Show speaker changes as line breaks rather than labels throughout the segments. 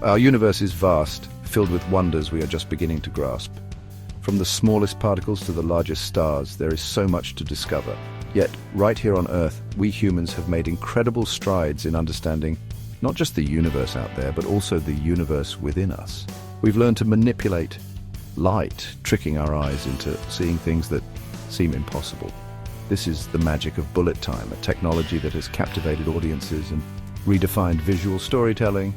Our universe is vast, filled with wonders we are just beginning to grasp. From the smallest particles to the largest stars, there is so much to discover. Yet, right here on Earth, we humans have made incredible strides in understanding not just the universe out there, but also the universe within us. We've learned to manipulate light, tricking our eyes into seeing things that seem impossible. This is the magic of bullet time, a technology that has captivated audiences and redefined visual storytelling.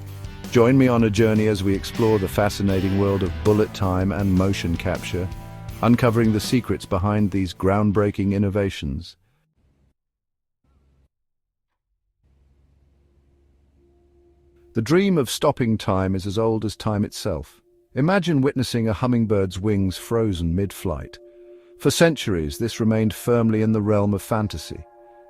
Join me on a journey as we explore the fascinating world of bullet time and motion capture, uncovering the secrets behind these groundbreaking innovations. The dream of stopping time is as old as time itself. Imagine witnessing a hummingbird's wings frozen mid-flight. For centuries, this remained firmly in the realm of fantasy.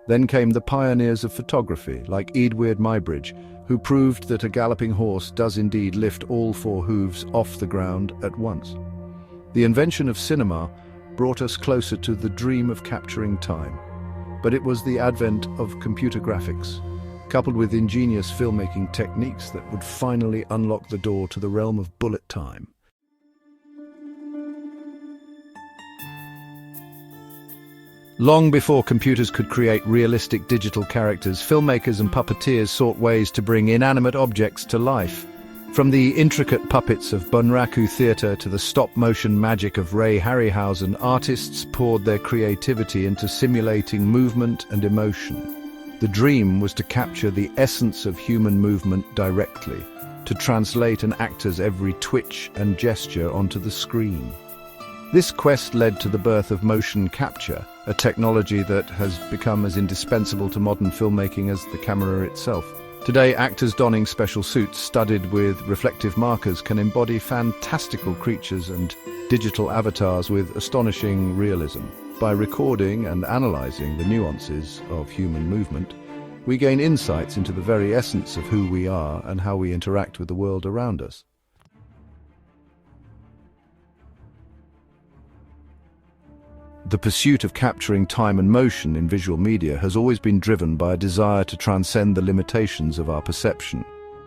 Then came the pioneers of photography, like Eadweard Muybridge, who proved that a galloping horse does indeed lift all four hooves off the ground at once. The invention of cinema brought us closer to the dream of capturing time. But it was the advent of computer graphics, coupled with ingenious filmmaking techniques, that would finally unlock the door to the realm of bullet time. Long before computers could create realistic digital characters, filmmakers and puppeteers sought ways to bring inanimate objects to life. From the intricate puppets of Bunraku Theatre to the stop-motion magic of Ray Harryhausen, artists poured their creativity into simulating movement and emotion. The dream was to capture the essence of human movement directly, to translate an actor's every twitch and gesture onto the screen. This quest led to the birth of motion capture, a technology that has become as indispensable to modern filmmaking as the camera itself. Today, actors donning special suits studded with reflective markers can embody fantastical creatures and digital avatars with astonishing realism. By recording and analyzing the nuances of human movement, we gain insights into the very essence of who we are and how we interact with the world around us. The pursuit of capturing time and motion in visual media has always been driven by a desire to transcend the limitations of our perception.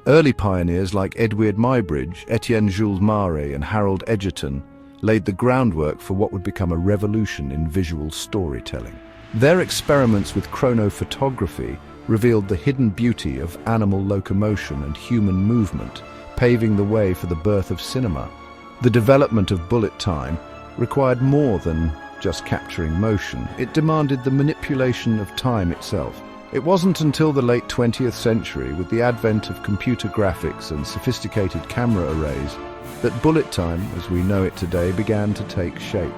Early pioneers like Eadweard Muybridge, Etienne Jules Marey, and Harold Edgerton laid the groundwork for what would become a revolution in visual storytelling. Their experiments with chronophotography revealed the hidden beauty of animal locomotion and human movement, paving the way for the birth of cinema. The development of bullet time required more than just capturing motion. It demanded the manipulation of time itself. It wasn't until the late 20th century, with the advent of computer graphics and sophisticated camera arrays, that bullet time, as we know it today, began to take shape.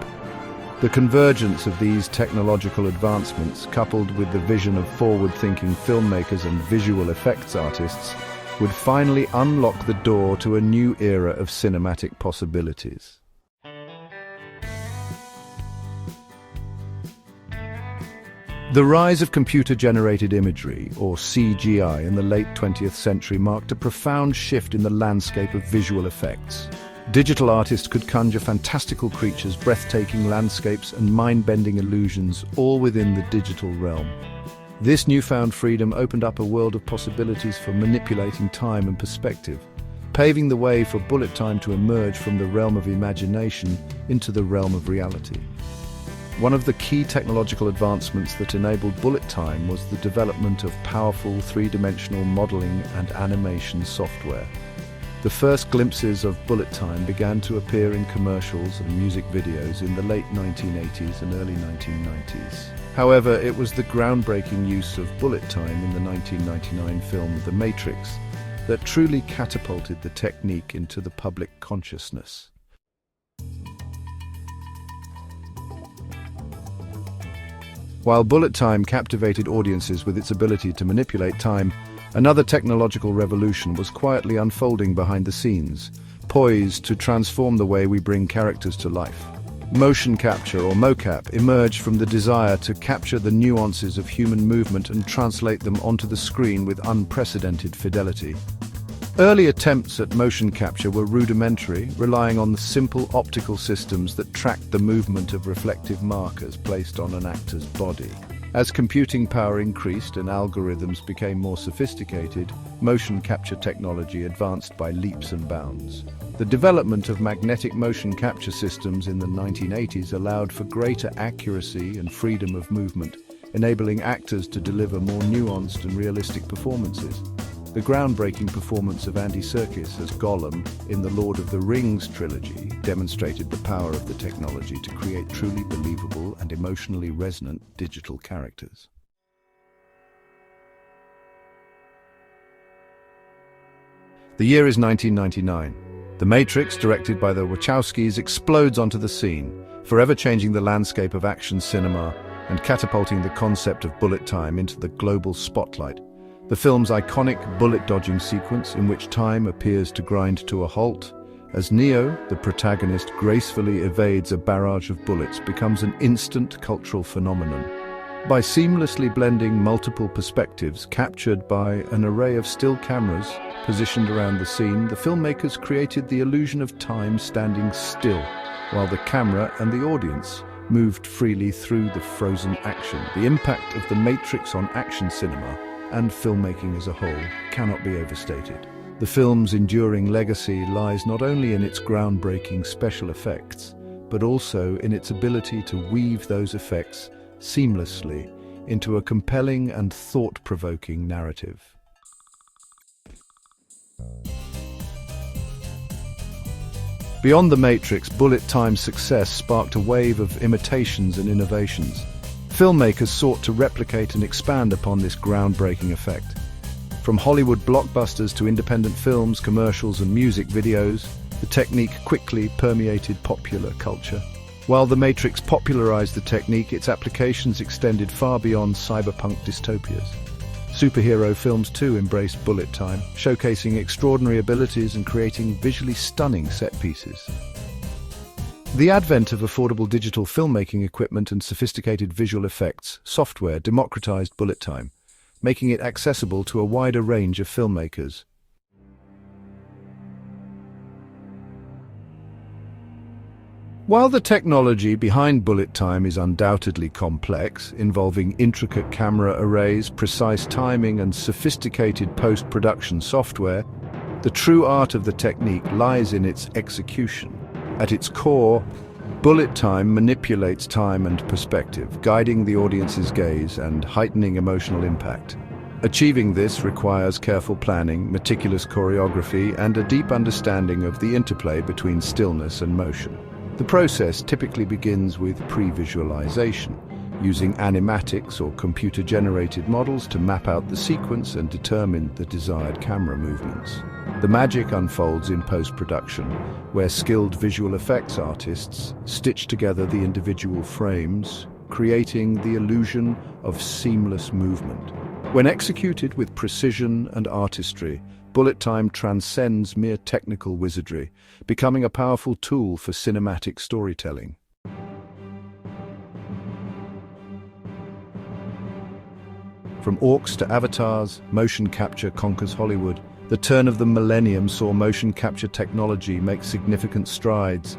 The convergence of these technological advancements, coupled with the vision of forward-thinking filmmakers and visual effects artists, would finally unlock the door to a new era of cinematic possibilities. The rise of computer-generated imagery, or CGI, in the late 20th century marked a profound shift in the landscape of visual effects. Digital artists could conjure fantastical creatures, breathtaking landscapes, and mind-bending illusions, all within the digital realm. This newfound freedom opened up a world of possibilities for manipulating time and perspective, paving the way for bullet time to emerge from the realm of imagination into the realm of reality. One of the key technological advancements that enabled bullet time was the development of powerful three-dimensional modeling and animation software. The first glimpses of bullet time began to appear in commercials and music videos in the late 1980s and early 1990s. However, it was the groundbreaking use of bullet time in the 1999 film The Matrix that truly catapulted the technique into the public consciousness. While bullet time captivated audiences with its ability to manipulate time, another technological revolution was quietly unfolding behind the scenes, poised to transform the way we bring characters to life. Motion capture, or mocap, emerged from the desire to capture the nuances of human movement and translate them onto the screen with unprecedented fidelity. Early attempts at motion capture were rudimentary, relying on the simple optical systems that tracked the movement of reflective markers placed on an actor's body. As computing power increased and algorithms became more sophisticated, motion capture technology advanced by leaps and bounds. The development of magnetic motion capture systems in the 1980s allowed for greater accuracy and freedom of movement, enabling actors to deliver more nuanced and realistic performances. The groundbreaking performance of Andy Serkis as Gollum in the Lord of the Rings trilogy demonstrated the power of the technology to create truly believable and emotionally resonant digital characters. The year is 1999. The Matrix, directed by the Wachowskis, explodes onto the scene, forever changing the landscape of action cinema and catapulting the concept of bullet time into the global spotlight. The film's iconic bullet-dodging sequence, in which time appears to grind to a halt, as Neo, the protagonist, gracefully evades a barrage of bullets, becomes an instant cultural phenomenon. By seamlessly blending multiple perspectives captured by an array of still cameras positioned around the scene, the filmmakers created the illusion of time standing still, while the camera and the audience moved freely through the frozen action. The impact of The Matrix on action cinema and filmmaking as a whole cannot be overstated. The film's enduring legacy lies not only in its groundbreaking special effects, but also in its ability to weave those effects seamlessly into a compelling and thought-provoking narrative. Beyond The Matrix, bullet time's success sparked a wave of imitations and innovations. Filmmakers sought to replicate and expand upon this groundbreaking effect. From Hollywood blockbusters to independent films, commercials, and music videos, the technique quickly permeated popular culture. While The Matrix popularized the technique, its applications extended far beyond cyberpunk dystopias. Superhero films too embraced bullet time, showcasing extraordinary abilities and creating visually stunning set pieces. The advent of affordable digital filmmaking equipment and sophisticated visual effects software democratized bullet time, making it accessible to a wider range of filmmakers. While the technology behind bullet time is undoubtedly complex, involving intricate camera arrays, precise timing, and sophisticated post-production software, the true art of the technique lies in its execution. At its core, bullet time manipulates time and perspective, guiding the audience's gaze and heightening emotional impact. Achieving this requires careful planning, meticulous choreography, and a deep understanding of the interplay between stillness and motion. The process typically begins with pre-visualization, using animatics or computer-generated models to map out the sequence and determine the desired camera movements. The magic unfolds in post-production, where skilled visual effects artists stitch together the individual frames, creating the illusion of seamless movement. When executed with precision and artistry, bullet time transcends mere technical wizardry, becoming a powerful tool for cinematic storytelling. From orcs to avatars, motion capture conquers Hollywood. The turn of the millennium saw motion capture technology make significant strides.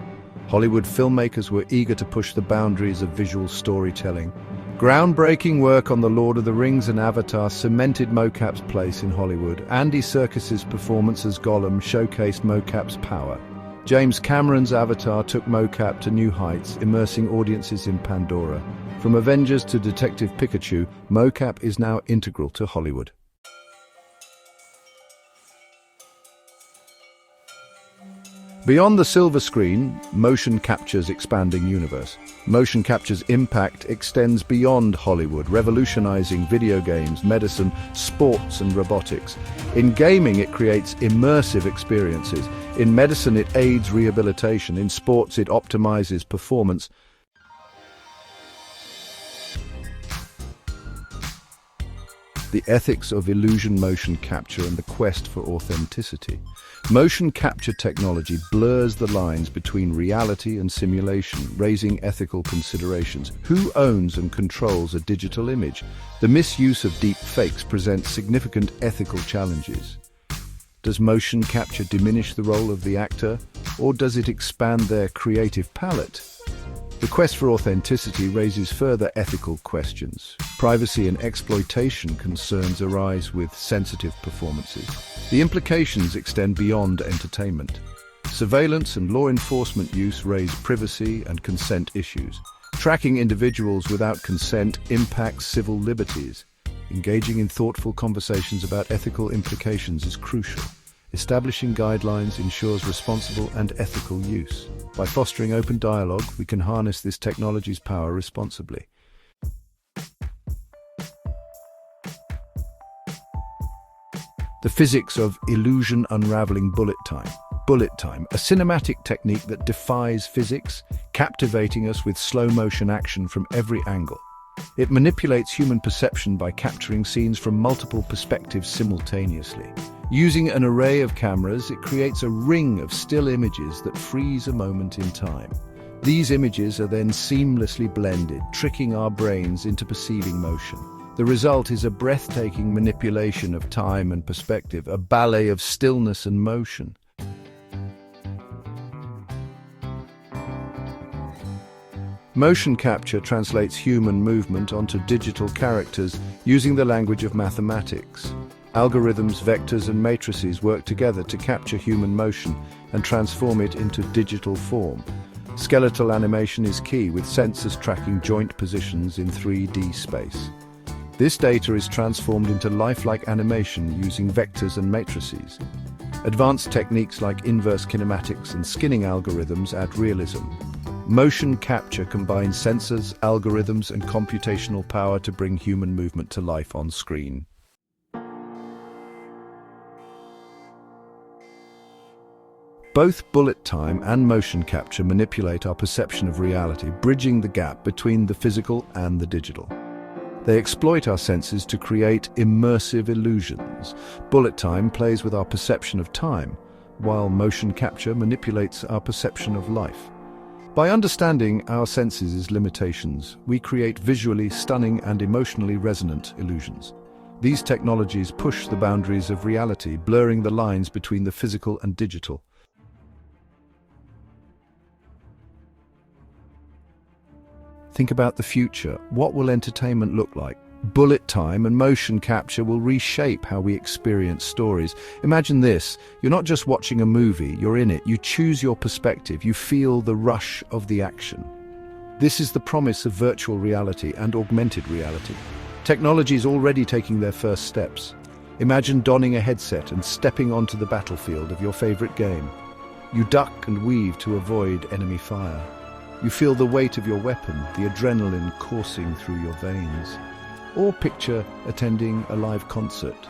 Hollywood filmmakers were eager to push the boundaries of visual storytelling. Groundbreaking work on The Lord of the Rings and Avatar cemented mocap's place in Hollywood. Andy Serkis's performance as Gollum showcased mocap's power. James Cameron's Avatar took mocap to new heights, immersing audiences in Pandora. From Avengers to Detective Pikachu, mocap is now integral to Hollywood. Beyond the silver screen, motion capture's expanding universe. Motion capture's impact extends beyond Hollywood, revolutionizing video games, medicine, sports, and robotics. In gaming, it creates immersive experiences. In medicine, it aids rehabilitation. In sports, it optimizes performance. The ethics of illusion motion capture and the quest for authenticity. Motion capture technology blurs the lines between reality and simulation, raising ethical considerations. Who owns and controls a digital image? The misuse of deep fakes presents significant ethical challenges. Does motion capture diminish the role of the actor, or does it expand their creative palette? The quest for authenticity raises further ethical questions. Privacy and exploitation concerns arise with sensitive performances. The implications extend beyond entertainment. Surveillance and law enforcement use raise privacy and consent issues. Tracking individuals without consent impacts civil liberties. Engaging in thoughtful conversations about ethical implications is crucial. Establishing guidelines ensures responsible and ethical use. By fostering open dialogue, we can harness this technology's power responsibly. The physics of illusion unraveling bullet time. Bullet time, a cinematic technique that defies physics, captivating us with slow-motion action from every angle. It manipulates human perception by capturing scenes from multiple perspectives simultaneously. Using an array of cameras, it creates a ring of still images that freeze a moment in time. These images are then seamlessly blended, tricking our brains into perceiving motion. The result is a breathtaking manipulation of time and perspective, a ballet of stillness and motion. Motion capture translates human movement onto digital characters using the language of mathematics. Algorithms, vectors, and matrices work together to capture human motion and transform it into digital form. Skeletal animation is key, with sensors tracking joint positions in 3D space. This data is transformed into lifelike animation using vectors and matrices. Advanced techniques like inverse kinematics and skinning algorithms add realism. Motion capture combines sensors, algorithms, and computational power to bring human movement to life on screen. Both bullet time and motion capture manipulate our perception of reality, bridging the gap between the physical and the digital. They exploit our senses to create immersive illusions. Bullet time plays with our perception of time, while motion capture manipulates our perception of life. By understanding our senses' limitations, we create visually stunning and emotionally resonant illusions. These technologies push the boundaries of reality, blurring the lines between the physical and digital. Think about the future. What will entertainment look like? Bullet time and motion capture will reshape how we experience stories. Imagine this: you're not just watching a movie, you're in it. You choose your perspective, you feel the rush of the action. This is the promise of virtual reality and augmented reality. Technology is already taking their first steps. Imagine donning a headset and stepping onto the battlefield of your favorite game. You duck and weave to avoid enemy fire. You feel the weight of your weapon, the adrenaline coursing through your veins. Or picture attending a live concert.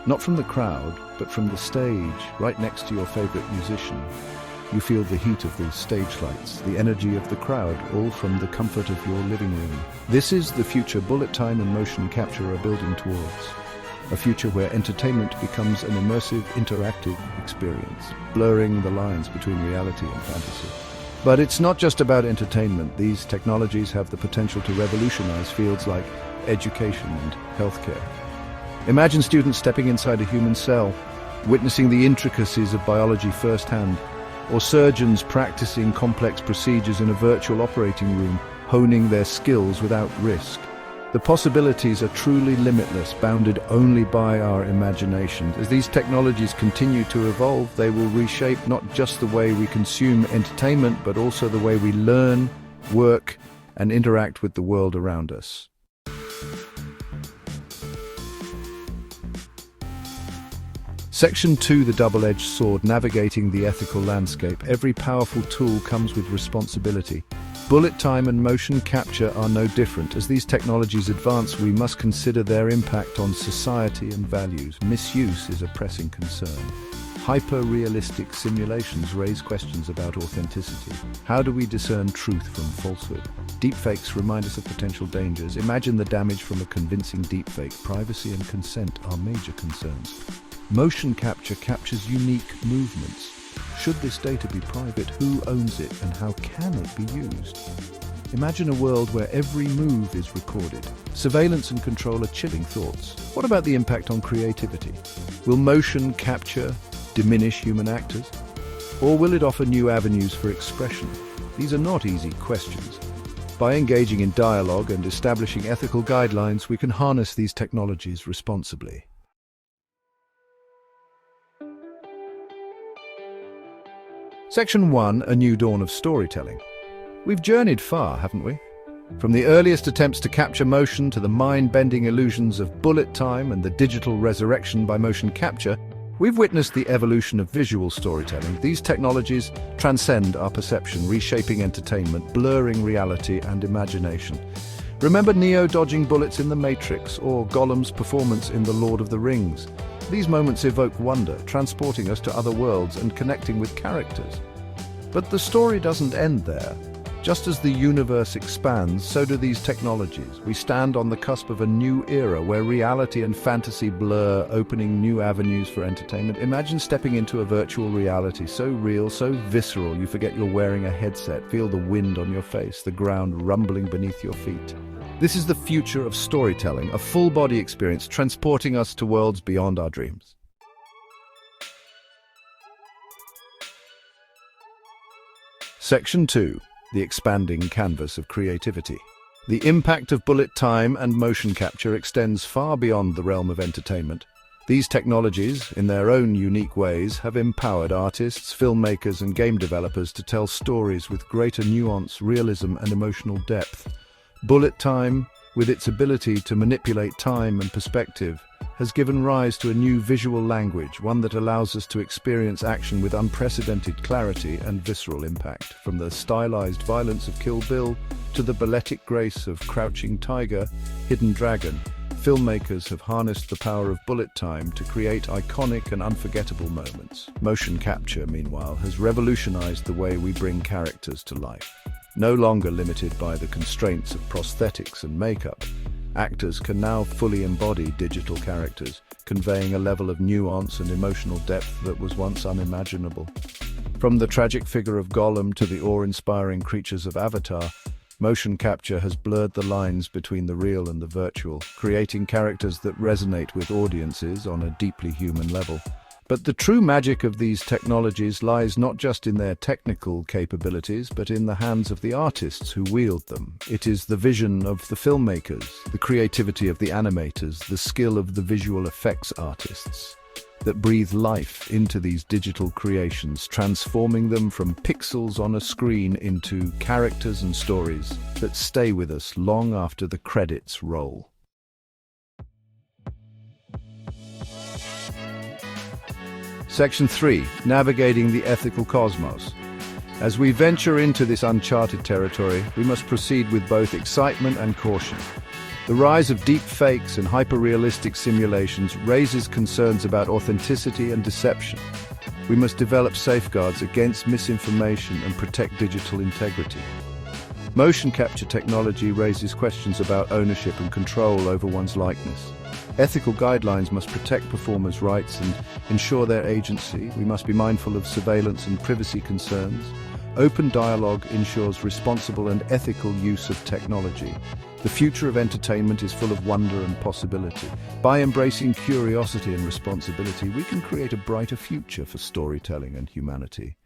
Not from the crowd, but from the stage, right next to your favorite musician. You feel the heat of the stage lights, the energy of the crowd, all from the comfort of your living room. This is the future bullet time and motion capture are building towards. A future where entertainment becomes an immersive, interactive experience, blurring the lines between reality and fantasy. But it's not just about entertainment. These technologies have the potential to revolutionize fields like education and healthcare. Imagine students stepping inside a human cell, witnessing the intricacies of biology firsthand, or surgeons practicing complex procedures in a virtual operating room, honing their skills without risk. The possibilities are truly limitless, bounded only by our imagination. As these technologies continue to evolve, they will reshape not just the way we consume entertainment, but also the way we learn, work, and interact with the world around us. Section 2, the double-edged sword, navigating the ethical landscape. Every powerful tool comes with responsibility. Bullet time and motion capture are no different. As these technologies advance, we must consider their impact on society and values. Misuse is a pressing concern. Hyper-realistic simulations raise questions about authenticity. How do we discern truth from falsehood? Deepfakes remind us of potential dangers. Imagine the damage from a convincing deepfake. Privacy and consent are major concerns. Motion capture captures unique movements. Should this data be private? Who owns it, and how can it be used? Imagine a world where every move is recorded. Surveillance and control are chilling thoughts. What about the impact on creativity? Will motion capture diminish human actors? Or will it offer new avenues for expression? These are not easy questions. By engaging in dialogue and establishing ethical guidelines, we can harness these technologies responsibly. Section 1, A New Dawn of Storytelling. We've journeyed far, haven't we? From the earliest attempts to capture motion to the mind-bending illusions of bullet time and the digital resurrection by motion capture, we've witnessed the evolution of visual storytelling. These technologies transcend our perception, reshaping entertainment, blurring reality and imagination. Remember Neo dodging bullets in The Matrix or Gollum's performance in The Lord of the Rings? These moments evoke wonder, transporting us to other worlds and connecting with characters. But the story doesn't end there. Just as the universe expands, so do these technologies. We stand on the cusp of a new era where reality and fantasy blur, opening new avenues for entertainment. Imagine stepping into a virtual reality so real, so visceral, you forget you're wearing a headset, feel the wind on your face, the ground rumbling beneath your feet. This is the future of storytelling, a full-body experience transporting us to worlds beyond our dreams. Section 2. The expanding canvas of creativity. The impact of bullet time and motion capture extends far beyond the realm of entertainment. These technologies, in their own unique ways, have empowered artists, filmmakers, and game developers to tell stories with greater nuance, realism, and emotional depth. Bullet time, with its ability to manipulate time and perspective, has given rise to a new visual language, one that allows us to experience action with unprecedented clarity and visceral impact. From the stylized violence of Kill Bill to the balletic grace of Crouching Tiger, Hidden Dragon, filmmakers have harnessed the power of bullet time to create iconic and unforgettable moments. Motion capture, meanwhile, has revolutionized the way we bring characters to life. No longer limited by the constraints of prosthetics and makeup, actors can now fully embody digital characters, conveying a level of nuance and emotional depth that was once unimaginable. From the tragic figure of Gollum to the awe-inspiring creatures of Avatar, motion capture has blurred the lines between the real and the virtual, creating characters that resonate with audiences on a deeply human level. But the true magic of these technologies lies not just in their technical capabilities, but in the hands of the artists who wield them. It is the vision of the filmmakers, the creativity of the animators, the skill of the visual effects artists that breathe life into these digital creations, transforming them from pixels on a screen into characters and stories that stay with us long after the credits roll. Section 3. Navigating the ethical cosmos. As we venture into this uncharted territory, we must proceed with both excitement and caution. The rise of deep fakes and hyper-realistic simulations raises concerns about authenticity and deception. We must develop safeguards against misinformation and protect digital integrity. Motion capture technology raises questions about ownership and control over one's likeness. Ethical guidelines must protect performers' rights and ensure their agency. We must be mindful of surveillance and privacy concerns. Open dialogue ensures responsible and ethical use of technology. The future of entertainment is full of wonder and possibility. By embracing curiosity and responsibility, we can create a brighter future for storytelling and humanity.